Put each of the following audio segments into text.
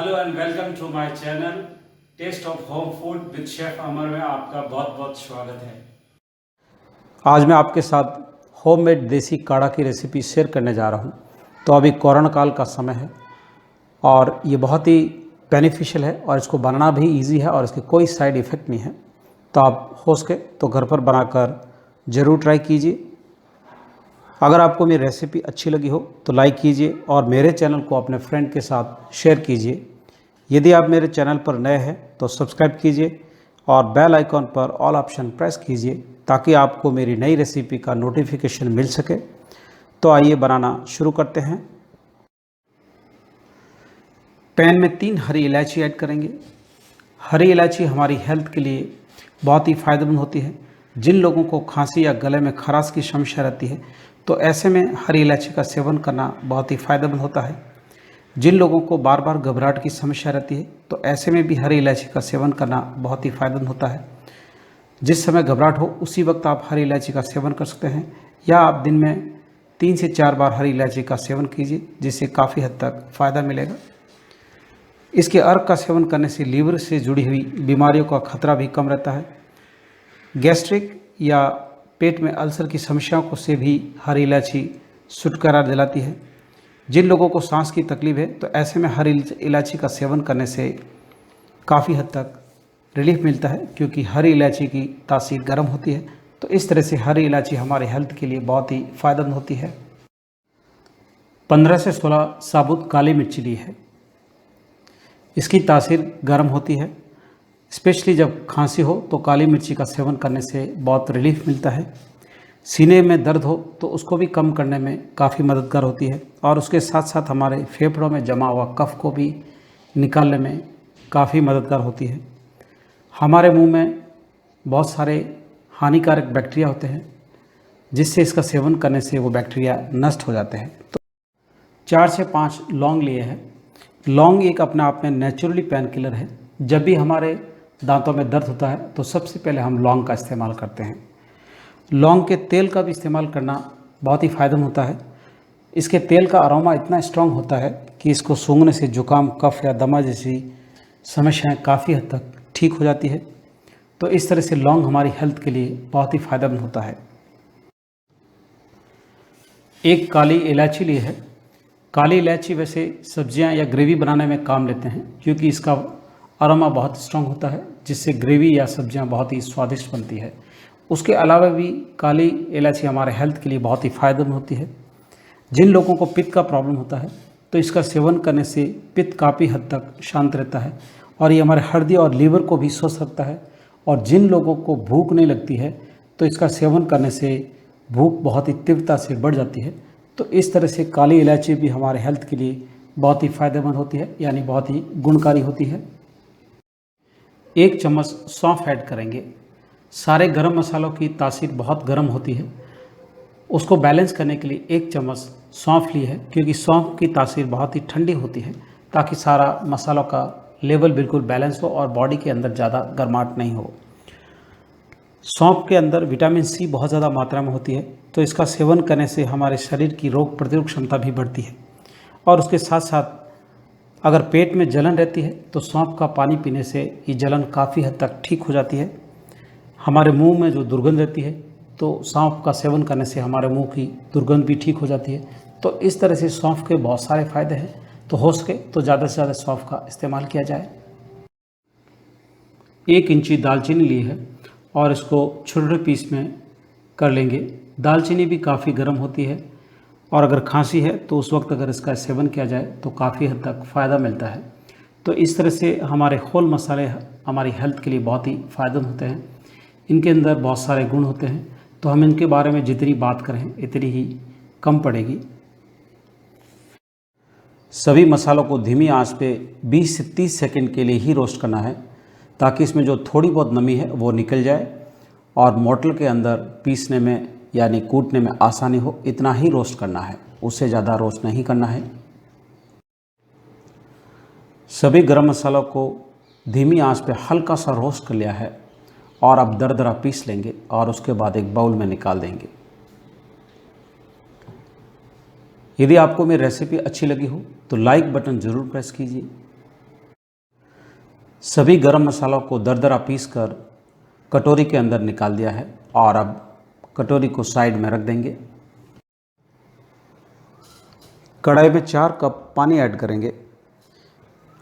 Hello and welcome to my channel taste of home food with chef Amar में आपका बहुत बहुत स्वागत है। आज मैं आपके साथ होममेड देसी काढ़ा की रेसिपी शेयर करने जा रहा हूं। तो अभी कोरोना काल का समय है और ये बहुत ही बेनिफिशियल है और इसको बनाना भी इजी है और इसके कोई साइड इफ़ेक्ट नहीं है। तो आप हो सके तो घर पर बनाकर ज़रूर ट्राई कीजिए। अगर आपको मेरी रेसिपी अच्छी लगी हो तो लाइक कीजिए और मेरे चैनल को अपने फ्रेंड के साथ शेयर कीजिए। यदि आप मेरे चैनल पर नए हैं तो सब्सक्राइब कीजिए और बेल आइकॉन पर ऑल ऑप्शन प्रेस कीजिए ताकि आपको मेरी नई रेसिपी का नोटिफिकेशन मिल सके। तो आइए बनाना शुरू करते हैं। पैन में 3 हरी इलायची ऐड करेंगे। हरी इलायची हमारी हेल्थ के लिए बहुत ही फ़ायदेमंद होती है। जिन लोगों को खांसी या गले में खराश की समस्या रहती है तो ऐसे में हरी इलायची का सेवन करना बहुत ही फ़ायदेमंद होता है। जिन लोगों को बार बार घबराहट की समस्या रहती है तो ऐसे में भी हरी इलायची का सेवन करना बहुत ही फ़ायदेमंद होता है। जिस समय घबराहट हो उसी वक्त आप हरी इलायची का सेवन कर सकते हैं या आप दिन में 3 से 4 बार हरी इलायची का सेवन कीजिए जिससे काफ़ी हद तक फ़ायदा मिलेगा। इसके अर्क का सेवन करने से लीवर से जुड़ी हुई बीमारियों का खतरा भी कम रहता है। गैस्ट्रिक या पेट में अल्सर की समस्याओं को से भी हरी इलायची छुटकारा दिलाती है। जिन लोगों को सांस की तकलीफ है तो ऐसे में हरी इलायची का सेवन करने से काफ़ी हद तक रिलीफ मिलता है क्योंकि हरी इलायची की तासीर गर्म होती है। तो इस तरह से हरी इलायची हमारे हेल्थ के लिए बहुत ही फ़ायदेमंद होती है। 15 से 16 साबुत काली मिर्ची ली है। इसकी तासीर गर्म होती है। स्पेशली जब खांसी हो तो काली मिर्ची का सेवन करने से बहुत रिलीफ मिलता है। सीने में दर्द हो तो उसको भी कम करने में काफ़ी मददगार होती है और उसके साथ साथ हमारे फेफड़ों में जमा हुआ कफ को भी निकालने में काफ़ी मददगार होती है। हमारे मुंह में बहुत सारे हानिकारक बैक्टीरिया होते हैं जिससे इसका सेवन करने से वो बैक्टीरिया नष्ट हो जाते हैं। तो 4 से 5 लौंग लिए हैं। लौंग एक अपने आप में नेचुरली पेन किलर है। जब भी हमारे दांतों में दर्द होता है तो सबसे पहले हम लौंग का इस्तेमाल करते हैं। लौंग के तेल का भी इस्तेमाल करना बहुत ही फ़ायदेमंद होता है। इसके तेल का अरोमा इतना स्ट्रॉन्ग होता है कि इसको सूंघने से जुकाम, कफ या दमा जैसी समस्याएं काफ़ी हद तक ठीक हो जाती है। तो इस तरह से लौंग हमारी हेल्थ के लिए बहुत ही फ़ायदेमंद होता है। एक काली इलायची ली है। काली इलायची वैसे सब्जियां या ग्रेवी बनाने में काम लेते हैं क्योंकि इसका अरोमा बहुत स्ट्रॉन्ग होता है जिससे ग्रेवी या सब्जियां बहुत ही स्वादिष्ट बनती है। उसके अलावा भी काली इलायची हमारे हेल्थ के लिए बहुत ही फ़ायदेमंद होती है। जिन लोगों को पित्त का प्रॉब्लम होता है तो इसका सेवन करने से पित्त काफ़ी हद तक शांत रहता है और ये हमारे हृदय और लीवर को भी स्वस्थ रखता है। और जिन लोगों को भूख नहीं लगती है तो इसका सेवन करने से भूख बहुत ही तीव्रता से बढ़ जाती है। तो इस तरह से काली इलायची भी हमारे हेल्थ के लिए बहुत ही फ़ायदेमंद होती है, यानी बहुत ही गुणकारी होती है। 1 चम्मच सौंफ ऐड करेंगे। सारे गरम मसालों की तासीर बहुत गर्म होती है। उसको बैलेंस करने के लिए 1 चम्मच सौंफ ली है क्योंकि सौंफ की तासीर बहुत ही ठंडी होती है ताकि सारा मसालों का लेवल बिल्कुल बैलेंस हो और बॉडी के अंदर ज़्यादा गर्माहट नहीं हो। सौंफ के अंदर विटामिन सी बहुत ज़्यादा मात्रा में होती है तो इसका सेवन करने से हमारे शरीर की रोग प्रतिरोधक क्षमता भी बढ़ती है। और उसके साथ साथ अगर पेट में जलन रहती है तो सौंफ का पानी पीने से ये जलन काफ़ी हद तक ठीक हो जाती है। हमारे मुंह में जो दुर्गंध रहती है तो सौंफ का सेवन करने से हमारे मुंह की दुर्गंध भी ठीक हो जाती है। तो इस तरह से सौंफ के बहुत सारे फ़ायदे हैं। तो हो सके तो ज़्यादा से ज़्यादा सौंफ का इस्तेमाल किया जाए। 1 इंची दालचीनी ली है और इसको छोटे पीस में कर लेंगे। दालचीनी भी काफ़ी गर्म होती है और अगर खांसी है तो उस वक्त अगर इसका सेवन किया जाए तो काफ़ी हद तक फ़ायदा मिलता है। तो इस तरह से हमारे होल मसाले हमारी हेल्थ के लिए बहुत ही फ़ायदेमंद होते हैं। इनके अंदर बहुत सारे गुण होते हैं तो हम इनके बारे में जितनी बात करें इतनी ही कम पड़ेगी। सभी मसालों को धीमी आंच पे 20 से 30 सेकंड के लिए ही रोस्ट करना है ताकि इसमें जो थोड़ी बहुत नमी है वो निकल जाए और मोर्टल के अंदर पीसने में यानी कूटने में आसानी हो, इतना ही रोस्ट करना है, उससे ज़्यादा रोस्ट नहीं करना है। सभी गरम मसालों को धीमी आंच पे हल्का सा रोस्ट कर लिया है और अब दरदरा पीस लेंगे और उसके बाद एक बाउल में निकाल देंगे। यदि आपको मेरी रेसिपी अच्छी लगी हो तो लाइक बटन ज़रूर प्रेस कीजिए। सभी गरम मसालों को दरदरा पीस कर कटोरी के अंदर निकाल दिया है और अब कटोरी को साइड में रख देंगे। कढ़ाई में 4 कप पानी ऐड करेंगे।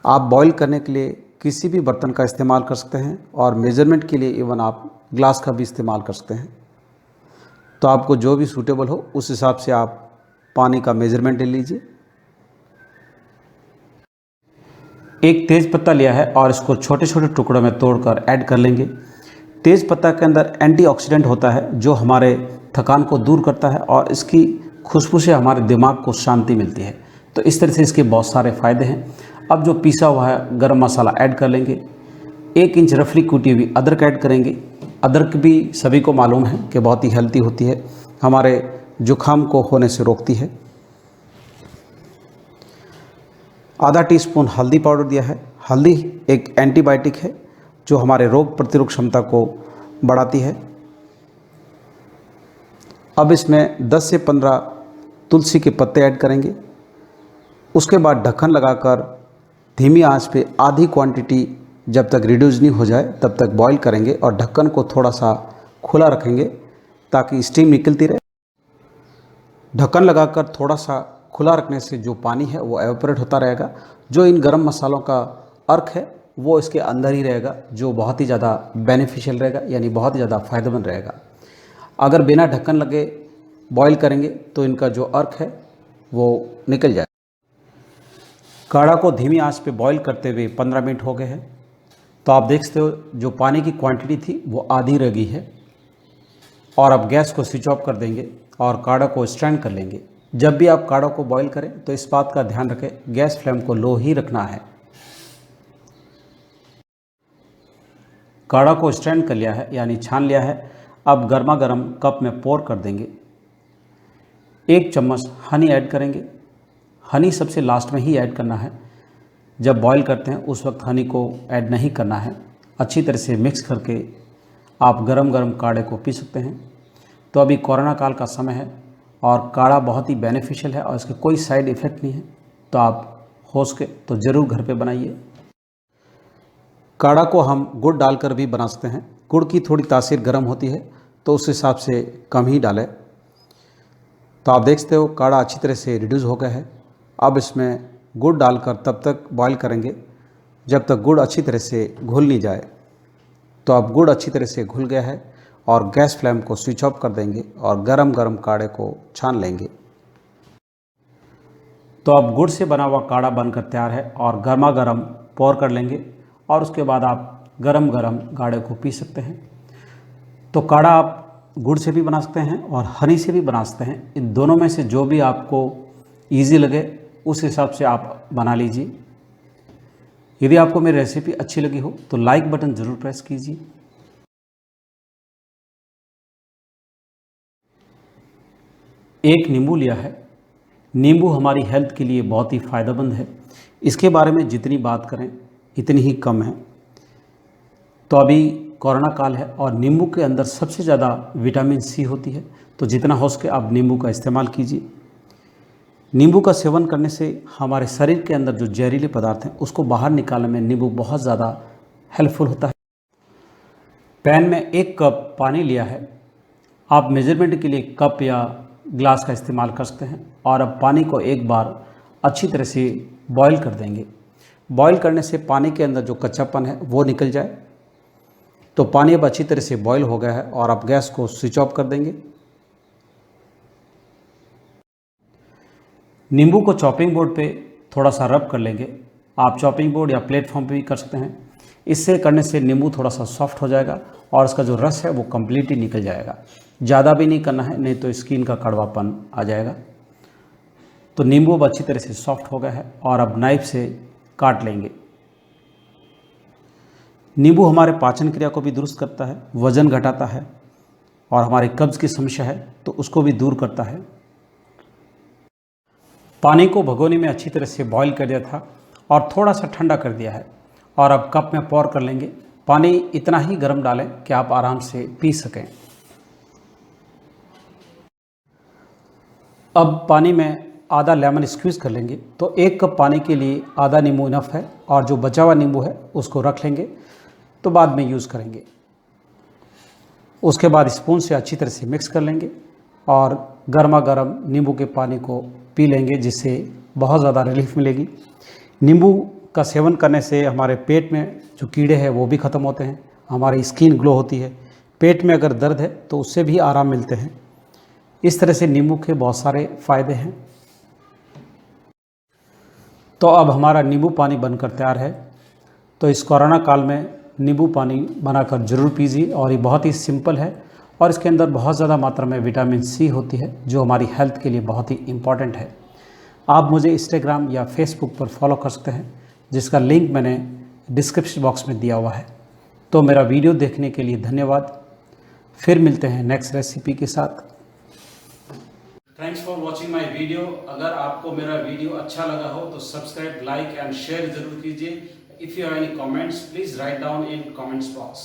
आप बॉईल करने के लिए किसी भी बर्तन का इस्तेमाल कर सकते हैं और मेज़रमेंट के लिए इवन आप ग्लास का भी इस्तेमाल कर सकते हैं। तो आपको जो भी सूटेबल हो उस हिसाब से आप पानी का मेज़रमेंट ले लीजिए। एक तेज़ पत्ता लिया है और इसको छोटे छोटे टुकड़ों में तोड़कर ऐड कर लेंगे। तेज़ पत्ता के अंदर एंटीऑक्सीडेंट होता है जो हमारे थकान को दूर करता है और इसकी खुशबू से हमारे दिमाग को शांति मिलती है। तो इस तरह से इसके बहुत सारे फ़ायदे हैं। अब जो पिसा हुआ है गरम मसाला ऐड कर लेंगे। 1 इंच रफली कूटी हुई अदरक ऐड करेंगे। अदरक भी सभी को मालूम है कि बहुत ही हेल्दी होती है, हमारे जुखाम को होने से रोकती है। आधा टीस्पून हल्दी पाउडर दिया है। हल्दी एक एंटीबायोटिक है जो हमारे रोग प्रतिरोधक क्षमता को बढ़ाती है। अब इसमें 10 से 15 तुलसी के पत्ते ऐड करेंगे। उसके बाद ढक्कन लगाकर धीमी आंच पे आधी क्वांटिटी जब तक रिड्यूस नहीं हो जाए तब तक बॉईल करेंगे और ढक्कन को थोड़ा सा खुला रखेंगे ताकि स्टीम निकलती रहे। ढक्कन लगाकर थोड़ा सा खुला रखने से जो पानी है वो एवेपोरेट होता रहेगा। जो इन गरम मसालों का अर्क है वो इसके अंदर ही रहेगा, जो बहुत ही ज़्यादा बेनिफिशियल रहेगा, यानी बहुत ही ज़्यादा फ़ायदेमंद रहेगा। अगर बिना ढक्कन लगे बॉईल करेंगे तो इनका जो अर्क है वो निकल जाए। काढ़ा को धीमी आंच पे बॉईल करते हुए 15 मिनट हो गए हैं। तो आप देख सकते हो जो पानी की क्वांटिटी थी वो आधी रह गई है। और अब गैस को स्विच ऑफ कर देंगे और काढ़ा को स्ट्रेन कर लेंगे। जब भी आप काढ़ा को बॉईल करें तो इस बात का ध्यान रखें गैस फ्लेम को लो ही रखना है। काढ़ा को स्ट्रेन कर लिया है यानी छान लिया है। अब गर्मा गर्म कप में पोर कर देंगे। 1 चम्मच हनी ऐड करेंगे। हनी सबसे लास्ट में ही ऐड करना है। जब बॉईल करते हैं उस वक्त हनी को ऐड नहीं करना है। अच्छी तरह से मिक्स करके आप गरम गरम काढ़े को पी सकते हैं। तो अभी कोरोना काल का समय है और काढ़ा बहुत ही बेनिफिशियल है और इसके कोई साइड इफ़ेक्ट नहीं है। तो आप हो सके तो ज़रूर घर पे बनाइए। काढ़ा को हम गुड़ डालकर भी बना सकते हैं। गुड़ की थोड़ी तासीर गर्म होती है तो उस हिसाब से कम ही डालें। तो आप देखते हो काढ़ा अच्छी तरह से रिड्यूस हो गया है। अब इसमें गुड़ डालकर तब तक बॉईल करेंगे जब तक गुड़ अच्छी तरह से घुल नहीं जाए। तो अब गुड़ अच्छी तरह से घुल गया है और गैस फ्लेम को स्विच ऑफ कर देंगे और गरम गरम काढ़े को छान लेंगे। तो अब गुड़ से बना हुआ काढ़ा बनकर तैयार है और गर्मा गर्म पोर कर लेंगे और उसके बाद आप गरम गरम काढ़े को पी सकते हैं। तो काढ़ा आप गुड़ से भी बना सकते हैं और हनी से भी बना सकते हैं। इन दोनों में से जो भी आपको ईजी लगे उस हिसाब से आप बना लीजिए। यदि आपको मेरी रेसिपी अच्छी लगी हो तो लाइक बटन ज़रूर प्रेस कीजिए। एक नींबू लिया है। नींबू हमारी हेल्थ के लिए बहुत ही फ़ायदेमंद है। इसके बारे में जितनी बात करें इतनी ही कम है। तो अभी कोरोना काल है और नींबू के अंदर सबसे ज़्यादा विटामिन सी होती है। तो जितना हो सके आप नींबू का इस्तेमाल कीजिए। नींबू का सेवन करने से हमारे शरीर के अंदर जो जहरीले पदार्थ हैं उसको बाहर निकालने में नींबू बहुत ज़्यादा हेल्पफुल होता है। पैन में 1 कप पानी लिया है। आप मेजरमेंट के लिए कप या ग्लास का इस्तेमाल कर सकते हैं। और अब पानी को एक बार अच्छी तरह से बॉईल कर देंगे। बॉईल करने से पानी के अंदर जो कच्चापन है वो निकल जाए। तो पानी अब अच्छी तरह से बॉईल हो गया है और आप गैस को स्विच ऑफ कर देंगे। नींबू को चॉपिंग बोर्ड पे थोड़ा सा रब कर लेंगे। आप चॉपिंग बोर्ड या प्लेटफॉर्म पे भी कर सकते हैं। इससे करने से नींबू थोड़ा सा सॉफ्ट हो जाएगा और इसका जो रस है वो कम्प्लीटली निकल जाएगा। ज़्यादा भी नहीं करना है, नहीं तो स्किन का कड़वापन आ जाएगा। तो नींबू अब अच्छी तरह से सॉफ्ट हो गया है और अब नाइफ से काट लेंगे। नींबू हमारे पाचन क्रिया को भी दुरुस्त करता है, वज़न घटाता है और हमारी कब्ज़ की समस्या है तो उसको भी दूर करता है। पानी को भगोनी में अच्छी तरह से बॉईल कर दिया था और थोड़ा सा ठंडा कर दिया है और अब कप में पोर कर लेंगे। पानी इतना ही गर्म डालें कि आप आराम से पी सकें। अब पानी में आधा लेमन स्क्वीज़ कर लेंगे। तो 1 कप पानी के लिए आधा नींबू इनफ है, और जो बचा हुआ नींबू है उसको रख लेंगे, तो बाद में यूज़ करेंगे। उसके बाद स्पून से अच्छी तरह से मिक्स कर लेंगे और गर्मा गर्म नींबू के पानी को पी लेंगे, जिससे बहुत ज़्यादा रिलीफ मिलेगी। नींबू का सेवन करने से हमारे पेट में जो कीड़े हैं वो भी ख़त्म होते हैं, हमारी स्किन ग्लो होती है, पेट में अगर दर्द है तो उससे भी आराम मिलते हैं। इस तरह से नींबू के बहुत सारे फ़ायदे हैं। तो अब हमारा नींबू पानी बनकर तैयार है। तो इस कोरोना काल में नींबू पानी बनाकर ज़रूर पीजिए, और ये बहुत ही सिंपल है और इसके अंदर बहुत ज़्यादा मात्रा में विटामिन सी होती है, जो हमारी हेल्थ के लिए बहुत ही इम्पॉर्टेंट है। आप मुझे इंस्टाग्राम या फेसबुक पर फॉलो कर सकते हैं, जिसका लिंक मैंने डिस्क्रिप्शन बॉक्स में दिया हुआ है। तो मेरा वीडियो देखने के लिए धन्यवाद। फिर मिलते हैं नेक्स्ट रेसिपी के साथ। Thanks for watching my video. अगर आपको मेरा वीडियो अच्छा लगा हो तो सब्सक्राइब, लाइक एंड शेयर जरूर कीजिए। If you have any comments, please write down in comments box.